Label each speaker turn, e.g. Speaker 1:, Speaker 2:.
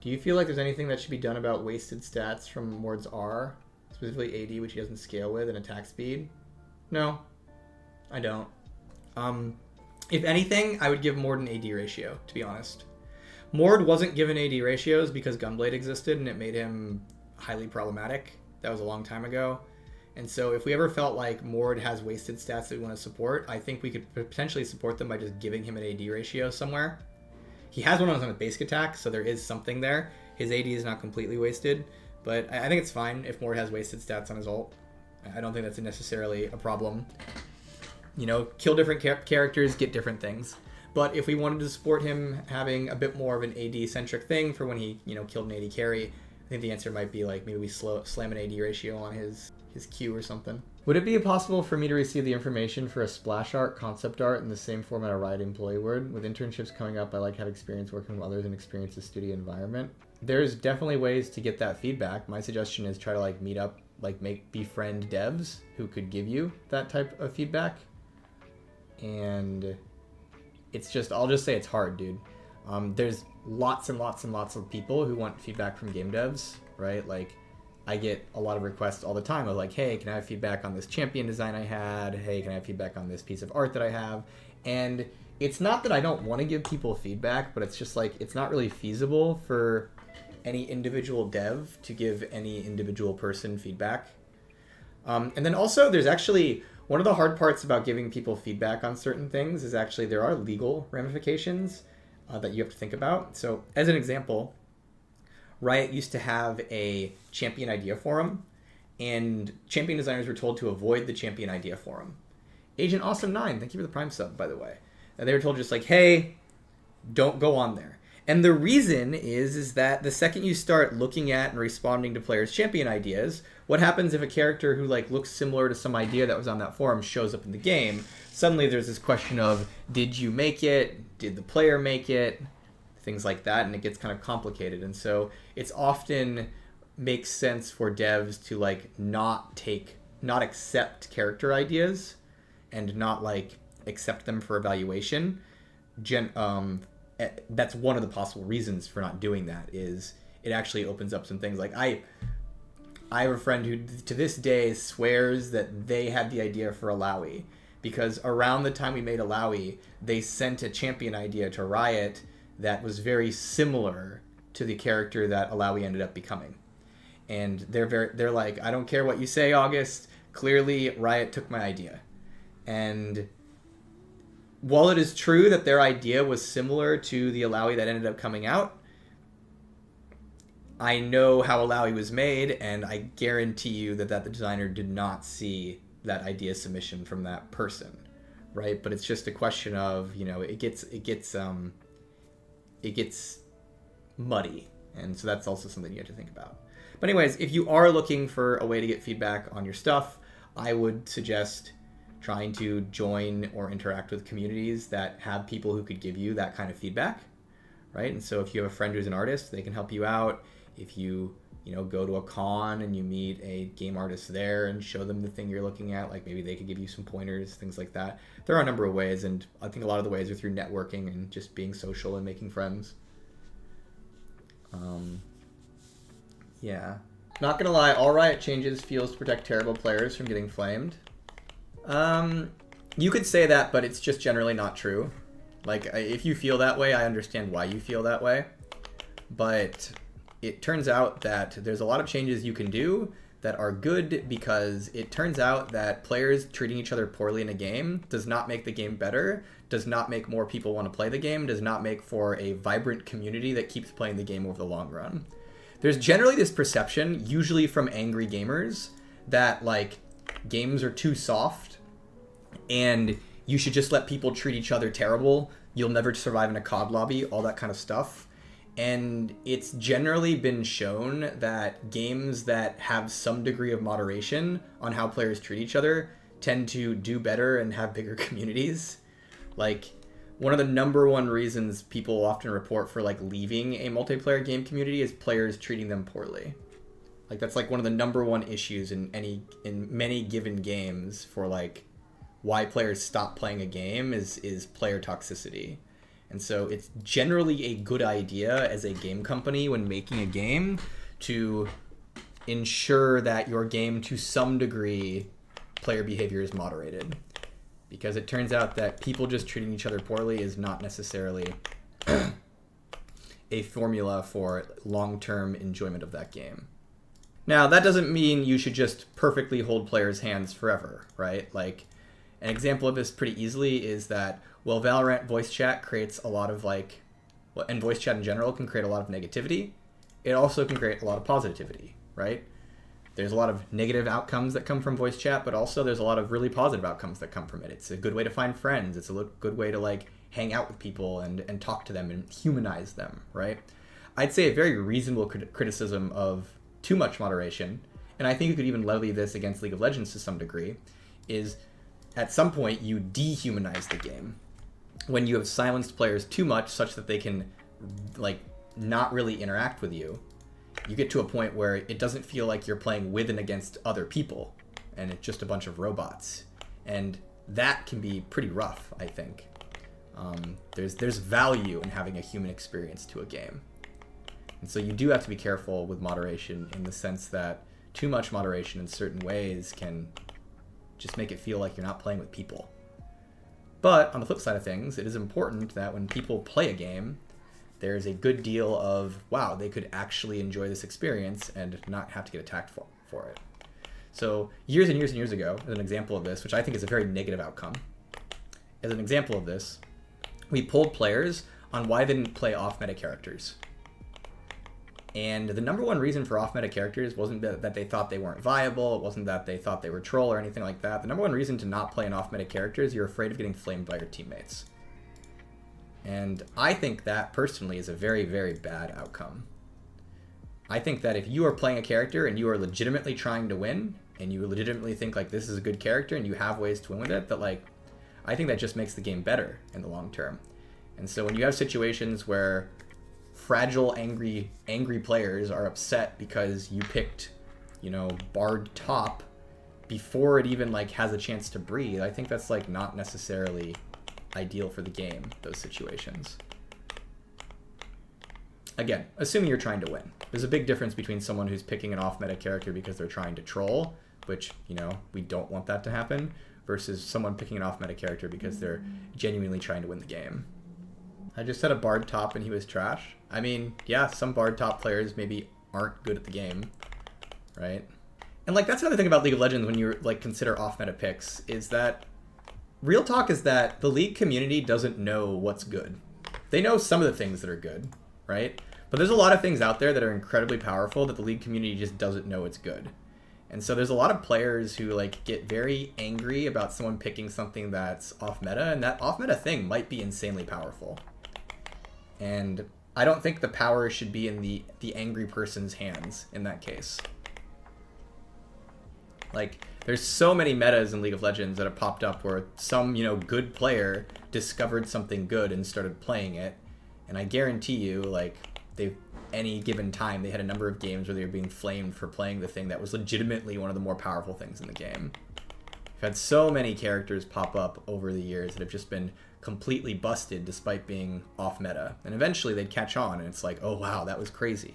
Speaker 1: Do you feel like there's anything that should be done about wasted stats from Morde's R, specifically AD, which he doesn't scale with, and attack speed? No, I don't. If anything, I would give Morde an AD ratio, to be honest. Morde wasn't given AD ratios because Gunblade existed and it made him highly problematic. That was a long time ago. And so if we ever felt like Morde has wasted stats that we want to support, I think we could potentially support them by just giving him an AD ratio somewhere. He has one on his basic attack, so there is something there. His AD is not completely wasted, but I think it's fine if Morde has wasted stats on his ult. I don't think that's necessarily a problem. You know, kill different characters, get different things. But if we wanted to support him having a bit more of an AD-centric thing for when he, you know, killed an AD carry, I think the answer might be like maybe we slam an AD ratio on his Q or something. Would it be possible for me to receive the information for a splash art, concept art in the same format a Riot employee would? With internships coming up, I like to have experience working with others and experience the studio environment. There's definitely ways to get that feedback. My suggestion is try to like meet up, like befriend devs who could give you that type of feedback. And it's just, I'll just say it's hard, dude. There's lots and lots and lots of people who want feedback from game devs, right? Like, I get a lot of requests all the time of like, hey, can I have feedback on this champion design I had? Hey, can I have feedback on this piece of art that I have? And it's not that I don't want to give people feedback, but it's just like, it's not really feasible for any individual dev to give any individual person feedback. And then also there's actually, one of the hard parts about giving people feedback on certain things is actually there are legal ramifications that you have to think about. So as an example, Riot used to have a champion idea forum, and champion designers were told to avoid the champion idea forum. Agent Awesome 9, thank you for the Prime sub, by the way. And they were told just like, hey, don't go on there. And the reason is that the second you start looking at and responding to players' champion ideas, what happens if a character who like looks similar to some idea that was on that forum shows up in the game? Suddenly there's this question of, did you make it? Did the player make it? Things like that, and it gets kind of complicated. And so it's often makes sense for devs to like not accept character ideas and not like accept them for evaluation. That's one of the possible reasons for not doing that, is it actually opens up some things. Like I have a friend who to this day swears that they had the idea for ILLAOI because around the time we made ILLAOI, they sent a champion idea to Riot that was very similar to the character that ILLAOI ended up becoming. And they're like, I don't care what you say, August. Clearly, Riot took my idea. And while it is true that their idea was similar to the ILLAOI that ended up coming out, I know how ILLAOI was made, and I guarantee you that the designer did not see that idea submission from that person, right? But it's just a question of, you know, it gets muddy, and so that's also something you have to think about. But anyways, if you are looking for a way to get feedback on your stuff, I would suggest trying to join or interact with communities that have people who could give you that kind of feedback, right? And so if you have a friend who's an artist, they can help you out. If you go to a con and you meet a game artist there and show them the thing you're looking at, like maybe they could give you some pointers, things like that. There are a number of ways, and I think a lot of the ways are through networking and just being social and making friends. Yeah. Not gonna lie, all Riot changes feels to protect terrible players from getting flamed. You could say that, but it's just generally not true. Like, if you feel that way, I understand why you feel that way. But it turns out that there's a lot of changes you can do that are good, because it turns out that players treating each other poorly in a game does not make the game better, does not make more people want to play the game, does not make for a vibrant community that keeps playing the game over the long run. There's generally this perception, usually from angry gamers, that like games are too soft and you should just let people treat each other terrible. You'll never survive in a COD lobby, all that kind of stuff. And it's generally been shown that games that have some degree of moderation on how players treat each other tend to do better and have bigger communities. Like, one of the #1 reasons people often report for like leaving a multiplayer game community is players treating them poorly. Like, that's like one of the #1 issues in many given games for like why players stop playing a game is player toxicity. And so it's generally a good idea as a game company when making a game to ensure that your game, to some degree, player behavior is moderated. Because it turns out that people just treating each other poorly is not necessarily a formula for long-term enjoyment of that game. Now, that doesn't mean you should just perfectly hold players' hands forever, right? Like, an example of this pretty easily is that, well, Valorant voice chat creates a lot of, like, and voice chat in general can create a lot of negativity. It also can create a lot of positivity, right? There's a lot of negative outcomes that come from voice chat, but also there's a lot of really positive outcomes that come from it. It's a good way to find friends. It's a good way to, like, hang out with people and talk to them and humanize them, right? I'd say a very reasonable criticism of too much moderation, and I think you could even levy this against League of Legends to some degree, is at some point you dehumanize the game. When you have silenced players too much such that they can, like, not really interact with you, you get to a point where it doesn't feel like you're playing with and against other people, and it's just a bunch of robots. And that can be pretty rough, I think. There's value in having a human experience to a game. And so you do have to be careful with moderation in the sense that too much moderation in certain ways can just make it feel like you're not playing with people. But on the flip side of things, it is important that when people play a game, there's a good deal of, wow, they could actually enjoy this experience and not have to get attacked for it. So years and years and years ago, as an example of this, which I think is a very negative outcome, as an example of this, we polled players on why they didn't play off-meta characters. And the number one reason for off-meta characters wasn't that they thought they weren't viable, it wasn't that they thought they were troll or anything like that. The number one reason to not play an off-meta character is you're afraid of getting flamed by your teammates. And I think that, personally, is a very, very bad outcome. I think that if you are playing a character and you are legitimately trying to win, and you legitimately think, like, this is a good character and you have ways to win with it, that, like, I think that just makes the game better in the long term. And so when you have situations where fragile, angry players are upset because you picked, you know, Bard top before it even, like, has a chance to breathe, I think that's, like, not necessarily ideal for the game, those situations. Again, assuming you're trying to win. There's a big difference between someone who's picking an off-meta character because they're trying to troll, which, you know, we don't want that to happen, versus someone picking an off-meta character because they're genuinely trying to win the game. I just had a Bard top and he was trash. I mean, yeah, some Bard top players maybe aren't good at the game, right? And, like, that's another thing about League of Legends when you, like, consider off-meta picks, is that real talk is that the League community doesn't know what's good. They know some of the things that are good, right? But there's a lot of things out there that are incredibly powerful that the League community just doesn't know it's good. And so there's a lot of players who, like, get very angry about someone picking something that's off-meta, and that off-meta thing might be insanely powerful. And I don't think the power should be in the angry person's hands in that case. Like, there's so many metas in League of Legends that have popped up where some, you know, good player discovered something good and started playing it. And I guarantee you, like, any given time, they had a number of games where they were being flamed for playing the thing that was legitimately one of the more powerful things in the game. I've had so many characters pop up over the years that have just been completely busted despite being off meta. And eventually they'd catch on and it's like, oh wow, that was crazy.